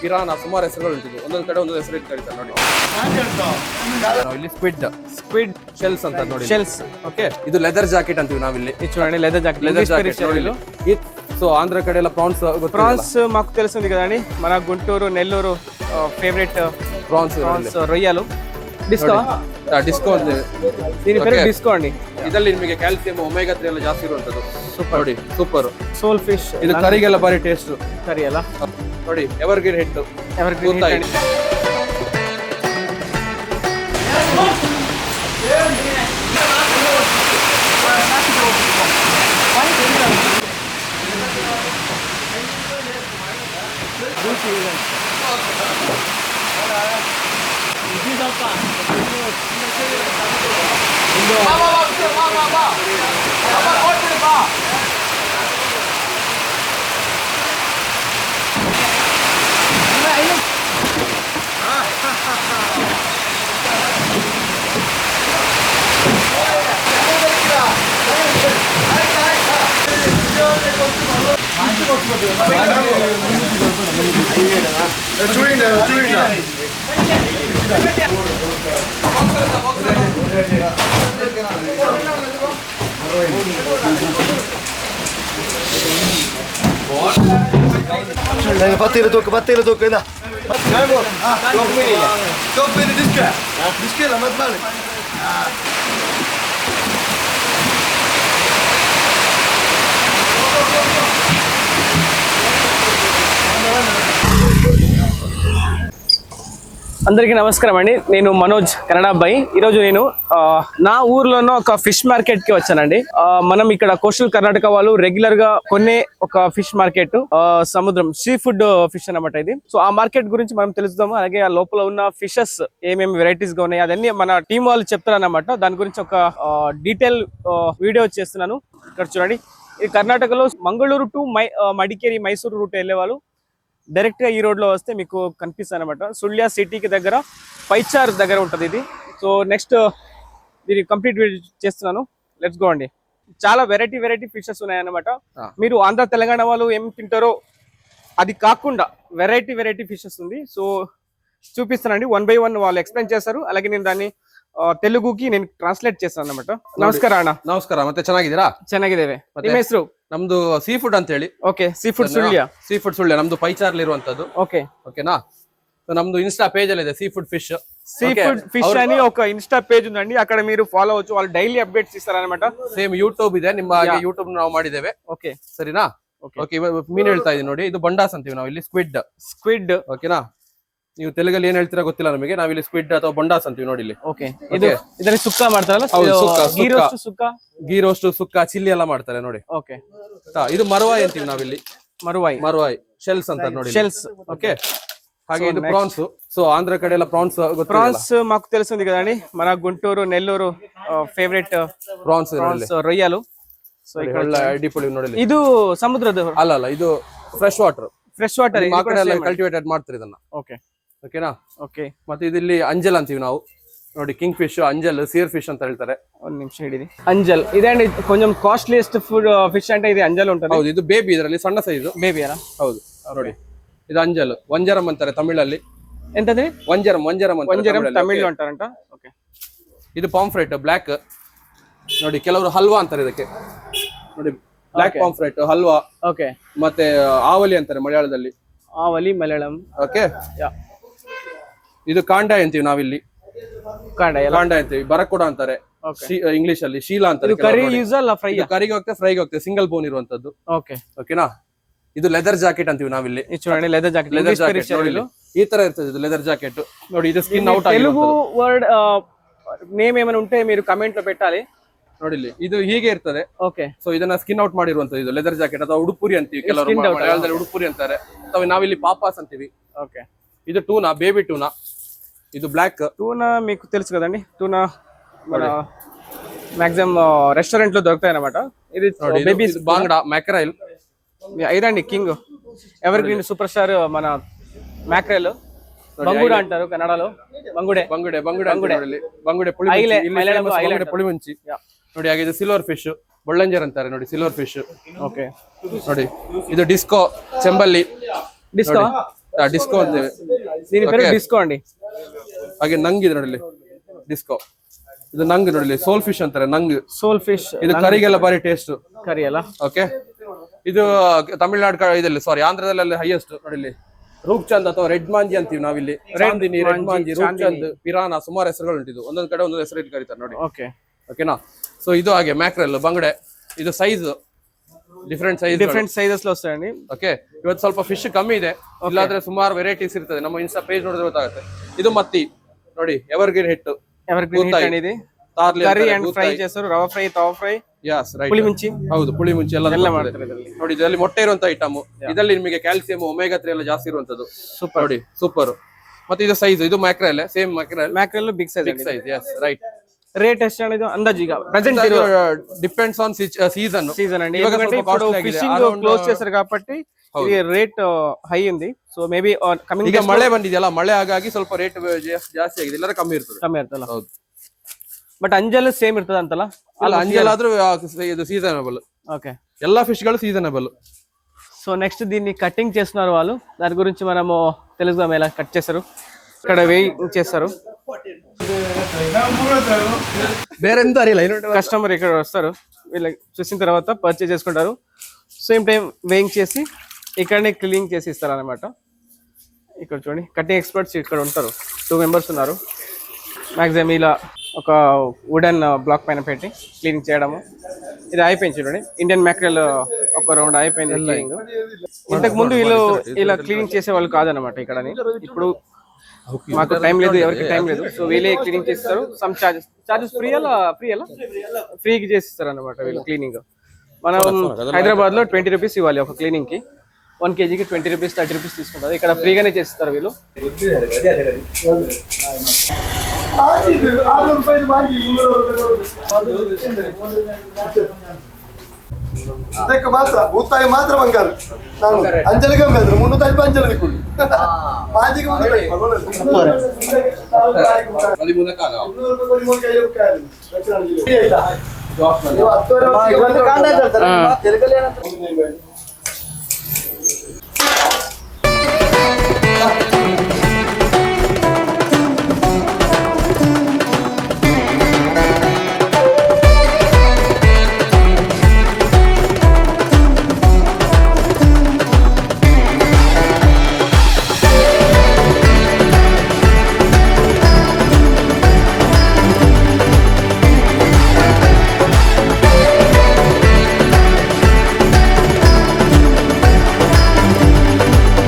ಪಿರಾನ ಸುಮಾರು ಹೆಸರುಗಳು ಉಂಟಿದ್ದು, ಒಂದೊಂದು ಕಡೆ ಒಂದೊಂದು ಹೆಸರು ಕರೀತಾರೆ ನೋಡಿ. ಇಲ್ಲಿ ಸ್ಕ್ವಿಡ್ ಶೆಲ್ಸ್ ಅಂತ ನೋಡಿ. ಶೆಲ್ಸ್. ಓಕೆ, ಇದು ಲೆದರ್ ಜಾಕೆಟ್ ಅಂತೀವಿ ನಾವಿಲ್ಲಿ. చూడండి లెదర్ జాకెట్. సో ఆంధ్ర కಡೆ ಎಲ್ಲ ప్రాన్స్ మాకు తెలుస్తుంది కదండి, మన గుంటూరు నెల్లూరు ఫేవరెట్ ప్రాన్స్ రొయ్యలు. డిస్కో దీని పేరు డిస్కో అండి. ಇದರಲ್ಲಿ ನಿಮಗೆ ಕ್ಯಾಲ್ಸಿಯಂ ಒಮೆಗಾ 3 ಎಲ್ಲ ಜಾಸ್ತಿ ಇರುವಂತದ್ದು. ನೋಡಿ ಸೂಪರ್ ಸೋಲ್ ಫಿಶ್. ಇದು ಕರಿಗೆಲ್ಲ ಬಾರಿ ಟೇಸ್ಟ್. ಕರಿ ಅಲ್ಲ ನೋಡಿ, evergreen hit. Battila tocca, da. Toppini dischella, ma male. అందరికీ నమస్కారం అండి. నేను మనోజ్, కన్నడ అబ్బాయి. ఈరోజు నేను నా ఊర్లోనో ఒక ఫిష్ మార్కెట్ కి వచ్చానండి. మనం ఇక్కడ కోస్టల్ కర్ణాటక వాళ్ళు రెగ్యులర్ గా కొనే ఒక ఫిష్ మార్కెట్, సముద్రం సీ ఫుడ్ ఫిష్ అన్నమాట ఇది. సో ఆ మార్కెట్ గురించి మనం తెలుసుదాము. అలాగే ఆ లోపల ఉన్న ఫిషెస్ ఏమేమి వెరైటీస్ గా ఉన్నాయి అదన్నీ మన టీం వాళ్ళు చెప్తారన్నమాట. దాని గురించి ఒక డీటెయిల్ వీడియో చేస్తున్నాను. ఇక్కడ చూడండి, ఈ కర్ణాటకలో మంగళూరు టు మడికేరి మైసూరు రూట్ వెళ్ళే వాళ్ళు డైరెక్ట్ గా ఈ రోడ్ లో వస్తే మీకు కనిపిస్తుంది అనమాట. సుళ్య సిటీకి దగ్గర పైచార్ దగ్గర ఉంటది ఇది. సో నెక్స్ట్ దీన్ని కంప్లీట్ చేస్తున్నాను. లెట్స్ గో అండి. చాలా వెరైటీ ఫిషెస్ ఉన్నాయన్నమాట. మీరు ఆంధ్ర తెలంగాణ వాళ్ళు ఏం తింటారో అది కాకుండా వెరైటీ ఫిషెస్ ఉంది. సో చూపిస్తానండి, 1 by 1 వాళ్ళు ఎక్స్ప్లెయిన్ చేస్తారు. అలాగే నేను దాన్ని ತೆಲುಗುಗೆ నేను ಟ್ರಾನ್ಸ್ಲೇಟ್ చేస్తాను ಅన్నమాట. ನಮಸ್ಕಾರ ಅಣ್ಣ. ನಮಸ್ಕಾರ. ಮತ್ತೆ ಚೆನ್ನಾಗಿದ್ದೀರಾ? ಚೆನ್ನಾಗಿದ್ದೇವೆ. ನಿಮ್ಮ ಹೆಸರು? ನಮ್ದು ಸೀ ಫುಡ್ ಅಂತ ಹೇಳಿ. Okay, sea food Sullia. ನಮ್ದು ಪೈಚಾರ್ಲಿ ಇರುವಂತದ್ದು. ಓಕೆನಾ? నమ్దు ఇన్స్టా పేజ్ అనేది సీ ఫుడ్ ఫిష్ అని ఒక ఇన్స్టా పేజ్ ఉందండి. అక్కడ మీరు ఫాలో అవ్వచ్చు. వాళ్ళు డైలీ అప్డేట్స్ ఇస్తారన్నమాట. ಸೇಮ್ ಯೂಟ್ಯೂಬ್ ಇದೆ, ನಿಮ್ಮ ಹಾಗೆ ಯೂಟ್ಯೂಬ್ ನಾವು ಮಾಡಿದ್ದೇವೆ. ಓಕೆ, ಸರಿನಾ? ಓಕೆ, ಮೀನ್ ಹೇಳ್ತಾ ಇದೀನಿ ನೋಡಿ. ಇದು ಬಂಡಾಸ್ ಅಂತೀವಿ ನಾವು ಇಲ್ಲಿ. ಸ್ಕ್ವಿಡ್. ಓಕೆನಾ? ನೀವು ತೆಲುಗಲ್ಲಿ ಏನ್ ಹೇಳ್ತೀರಾ ಗೊತ್ತಿಲ್ಲ ನಮಗೆ. ನಾವಿಲ್ಲಿ ಸ್ಕ್ವಿಡ್ ಅಥವಾ ಬಂಡಾಸ್ ಅಂತೀವಿ ನೋಡಿ ಇಲ್ಲಿ. ಓಕೆ, ಇದನ್ನ ಸುಕ್ಕ ಮಾಡ್ತಾರಲ್ಲ, ಗೀ ರೋಸ್ಟ್, ಸುಕ್ಕ, ಚಿಲ್ಲಿ ಎಲ್ಲ ಮಾಡ್ತಾರೆ ನೋಡಿ. ಓಕೆ, ಇದು ಮರವಾಯಿ ಅಂತೀವಿ ನಾವಿಲ್ಲಿ. ಮರವಾಯಿ ಶೆಲ್ಸ್ ಅಂತ ನೋಡಿ. ಶೆಲ್ಸ್. ఓకే, ಹಾಗೆ ಇದು ಪ್ರಾನ್ಸ್. ಸೊ ఆంధ్ర కಡೆ ಎಲ್ಲ ప్రాన్స్ మాకు తెలుస్తుంది కదండి, మన గుంటూరు నెల్లూరు ఫేవరెట్ ప్రాన్స్ రొయ్యలు. సో ನೋಡಿ, ಇದು ಸಮುದ್ರದ ಅಲ್ಲ, ಇದು ಫ್ರೆಶ್ ವಾಟರ್ ಕಲ್ಟಿವೇಟೆಡ್ ಮಾಡ್ತಾರೆ ಇದನ್ನ. ಓಕೆನಾ? ಓಕೆ. ಮತ್ತೆ ಇದಿಲ್ಲಿ ಅಂಜಲ್ ಅಂತೀವಿ ನಾವು ನೋಡಿ. ಕಿಂಗ್ ಫಿಶ್, ಅಂಜಲ್, ಸೀರ್ ಫಿಶ್ ಅಂತ ಹೇಳ್ತಾರೆ. ಒಂದು ನಿಮಿಷ ಹಿಡಿದಿ. ಅಂಜಲ್ ಇದೇಂడి కొంచెం ಕಾಸ್ಟ್ಲಿಯೆಸ್ಟ್ ಫುಡ್ ಫಿಶ್ అంటే ఇది ಅಂಜಲ್ ఉంటుంది. ಹೌದು, ಇದು ಬೇಬಿ. ಇದರಲ್ಲಿ ಸಣ್ಣ ಸೈಜ್ ಬೇಬಿ ಅಲ್ಲ? ಹೌದು ನೋಡಿ, ಇದು ಅಂಜಲ್. ವಂಜರಂ ಅಂತಾರೆ ತಮಿಳಲ್ಲಿ. ಎಂತಂದ್ರೆ? ವಂಜರಂ ತಮಿಳು ಅಂತಾರಂಟ. ಓಕೆ, ಇದು ಪಾಂಫ್ರೆಟ್ ಬ್ಲಾಕ್ ನೋಡಿ. ಕೆಲವರು ಹಲ್ವಾ ಅಂತಾರೆ ಇದಕ್ಕೆ ನೋಡಿ. ಬ್ಲಾಕ್ ಪಾಂಫ್ರೆಟ್, ಹಲ್ವಾ. ಓಕೆ. ಮತ್ತೆ ಆವಲಿ ಅಂತಾರೆ ಮಲಯಾಳದಲ್ಲಿ. ಮಲಯಾಳಂ. ಓಕೆ. ಇದು ಕಾಂಡಾಯ್ ಅಂತೀವಿ ನಾವಿಲ್ಲಿ. ಕಾಂಡಾಯ್ ಅಂತೀವಿ. ಬರಕೂಡ ಅಂತಾರೆ ಇಂಗ್ಲಿಷ್ ಅಲ್ಲಿ. ಶೀಲಾ ಅಂತಾರೆ. ಕರಿಗೆ ಹೋಗ್ತದೆ, ಫ್ರೈಗೆ ಹೋಗ್ತದೆ. ಸಿಂಗಲ್ ಬೋನ್ ಇರುವಂತದ್ದು. ಓಕೆನಾ? ಇದು ಲೆದರ್ ಜಾಕೆಟ್ ಅಂತೀವಿ ನಾವಿಲ್ಲಿ. ಲೆದರ್ ಜಾಕೆಟ್ ಈ ತರ ಇರ್ತದೆ ಇದು ಲೆದರ್ ಜಾಕೆಟ್ ನೋಡಿ. ಇದು skin out. Telugu word name ఏమైనా ఉంటే మీరు కమెంట్ లో పెట్టాలి ನೋಡಿ. ಇದು ಹೀಗೆ ಇರ್ತದೆ. ಓಕೆ. ಸೊ ಇದನ್ನ ಸ್ಕಿನ್ ಔಟ್ ಮಾಡಿರುವಂತದ್ದು ಇದು ಲೆದರ್ ಜಾಕೆಟ್, ಅಥವಾ ಉಡುಪುರಿ ಅಂತೀವಿ. ಕೆಲವರು ಮಲಯಾಳದಲ್ಲಿ ಉಡುಪುರಿ ಅಂತಾರೆ, ಅಥವಾ ನಾವಿಲ್ಲಿ ಪಾಪಾಸ್ ಅಂತೀವಿ. ಓಕೆ. ಇದು ಟೂನಾ, ಬೇಬಿ ಟೂನಾ. ಇದು ಬ್ಲಾಕ್ టూనా. మీకు తెలుసు కదండి, టూనా మన మాక్సిమం రెస్టారెంట్ లో దొరుకుతాయి అన్నమాట. ఇది బేబీ బాంగ్డా, మ్యాక్రైల్. ఇదండి king, ever green super star మన మ్యాక్రైల్. ಬಂಗುಡ ಅಂటారు ಕನ್ನಡలో. ಬಂಗುಡೆ ಪುಳಿ ಮುಂಚಿ ನೋಡಿ. ಹಾಗೆ ಇದು ಸಿಲ್ವರ್ ಫಿಶ್, ಬೊಳ್ಳಂಜರ್ ಅಂತಾರೆ ನೋಡಿ. Silver fish. ಓಕೆ ನೋಡಿ. ಇದು ಡಿಸ್ಕೋ, ಚೆಂಬಲ್ಲಿ. ಡಿಸ್ಕೋ ಅಂತೇವೆ. దీని పేరు డిస్కో అండి. ಹಾಗೆ ನಂಗ್ ಇದೆ ನೋಡಿ ಡಿಸ್ಕೋ. ಇದು ನಂಗ್ ನೋಡಿ ಸೋಲ್ ಫಿಶ್ ಅಂತಾರೆ ನಂಗ್. ಸೋಲ್ ಫಿಶ್ ಇದು ಕರಿಗೆಲ್ಲ ಬಾರಿ ಟೇಸ್ಟ್. ಕರಿ ಅಲ್ಲ. ಓಕೆ ಇದು ತಮಿಳ್ನಾಡು ಇದರಲ್ಲಿ ಸಾರಿ ಆಂಧ್ರದಲ್ಲಿ ಹೈಯೆಸ್ಟ್ ನೋಡಿ ರೂಪ್ಚಂದ್ ಅಥವಾ ರೆಡ್ ಮಾಂಜಿ ಅಂತೀವಿ ನಾವಿಲ್ಲಿ. ಚಾಂದಿನಿ, ರೆಡ್ ಮಾಂಜಿ, ರೂಪ್ಚಂದ್, ಪಿರಾನ ಸುಮಾರು ಹೆಸರುಗಳು ಉಂಟಿದ್ದು. ಒಂದೊಂದ್ ಕಡೆ ಒಂದೊಂದು ಹೆಸರು ಇಟ್ಟು ಕರೀತಾರೆ ನೋಡಿ. ಓಕೆನಾ. ಸೊ ಇದು ಹಾಗೆ ಮ್ಯಾಕ್ರೆಲ್ ಬಂಗಡೆ. ಇದು ಸೈಜ್ ಡಿಫ್ರೆಂಟ್ ಸೈಜಸ್ లో వస్తాయండి. ಓಕೆ ಇವತ್ತು ಸ್ವಲ್ಪ ಫಿಶ್ ಕಮ್ಮಿ ಇದೆ, ಇಲ್ಲಾಂದ್ರೆ ಸುಮಾರು ವೆರೈಟೀಸ್ ಇರ್ತದೆ. ನಮ್ಮ ಇನ್ಸ್ಟಾ ಪೇಜ್ ನೋಡಿದ್ರೆ ಗೊತ್ತಾಗುತ್ತೆ. ಇದು ಮತ್ತಿ ನೋಡಿ ಎವರ್ಗ್ರೀನ್ ಹಿಟ್ಟು. ఇది కర్రీ అండ్ ఫ్రై చేస్తారు. ರವಾ ಫ್ರೈ, ತವಾ ಫ್ರೈ, ಯಸ್ ರೈಟ್. ಪುಳಿ ಮುಂಚಿ. ಹೌದು ಪುಳಿ ಮುಂಚಿ ಎಲ್ಲ ಮಾಡ್ತಾರೆ ಇದರಲ್ಲಿ. ನೋಡಿ ಇದರಲ್ಲಿ ಮೊಟ್ಟೆ ಇರುವಂತ ಐಟಮ್. ಇದರಲ್ಲಿ ನಿಮಗೆ ಕ್ಯಾಲ್ಸಿಯಂ, ಒಮೆಗಾ 3 ಎಲ್ಲ ಜಾಸ್ತಿ ಇರುವಂತದ್ದು. ಸೂಪರ್ ನೋಡಿ ಸೂಪರ್. ಮತ್ತೆ ಇದು ಸೈಜ್ ಇದು mackerel same mackerel big size. Yes right. Rate ಎಷ್ಟು ಇದು ಅಂದಾಜು ಈಗ ಪ್ರೆಸೆಂಟ್ ಡಿಪೆಂಡ್ಸ್ ಆನ್ ಸೀಸನ್ అండి. ఎందుకంటే ఇప్పుడు ఫిషింగ్ క్లోజ్ చేశారు కాబట్టి ఇది ರೇಟ್ ಹೈ ఉంది. సో ಮೇಬಿ ಕಮಿಂಗ್ ಈಗ ಮಳೆ ಬಂದಿದೆಯಲ್ಲ, ಮಳೆ ಹಾಗಾಗಿ ಸ್ವಲ್ಪ ರೇಟ್ ಜಾಸ್ತಿ ಆಗಿದೆ, ಇಲ್ಲರ ಕಮ್ಮಿ ಇರ್ತದೆ. ಹೌದು ಬಟ್ ಅಂಜಲ್ ಸೇಮ್ ಇರ್ತದ ಅಂತಲ್ಲ. ಅಲ್ಲ ಅಂಜಲ್ ಆದ್ರೂ ಇದು ಸೀಸನಬಲ್. ఓకే ಎಲ್ಲ ಫಿಶ್ ಗಳು సీజనబుల్. సో నెక్స్ట్ దీన్ని కటింగ్ చేస్తున్నారు వాళ్ళు. దాని గురించి మనము తెలుసుదాం ఎలా కట్ చేస్తారు. ఇక్కడ వేయింగ్ చేస్తారు. ಬೇರೆ ಎಂತ ಅರಿಲ್ಲ. కస్టమర్ ఇక్కడ వస్తారు, వీళ్ళకి చూసిన తర్వాత పర్చేజ్ చేసుకుంటారు. సేమ్ టైం వేయింగ్ చేసి ఇక్కడనే క్లీనింగ్ చేసి ఇస్తారు అనమాట. ఇక్కడ చూడండి కటింగ్ ఎక్స్పర్ట్స్ ఇక్కడ ఉంటారు. 2 మెంబర్స్ ఉన్నారు. మ్యాక్సిమం ఇలా ఒక వుడెన్ బ్లాక్ పైన పెట్టి క్లీనింగ్ చేయడము. ఇది అయిపోయింది చూడండి. ఇండియన్ మ్యాక్రెల్ ఒక రౌండ్ అయిపోయింది క్లీనింగ్. ఇంతకు ముందు వీళ్ళు ఇలా క్లీనింగ్ చేసే వాళ్ళు కాదనమాట ఇక్కడని. ఇప్పుడు మాకు టైం లేదు, ఎవరికి టైం లేదు. సో వీళ్ళే క్లీనింగ్ చేస్తారు. సమ్ చార్జెస్ ఫ్రీకి చేసిస్తారు అనమాట వీళ్ళు క్లీనింగ్. మనం హైదరాబాద్ లో 20 రూపీస్ ఇవ్వాలి ఒక క్లీనింగ్ కి. 1 kgకి 20 రూపీస్ 30 రూపీస్ తీసుకుంటారు. ఇక్కడ ఫ్రీగానే చేస్తారు వీళ్ళు. ಮಾತ್ರ ಭೂತಾಯಿ ಮಾತ್ರ ಬಂಗಾರ. ನಾನು ಅಂಜಲಿಗೆ ಬಂದ್ರು 300 ಅಂಜಲಿ ಕೊಡಿ. ಮಾಜಿಗೆ ಬಂದು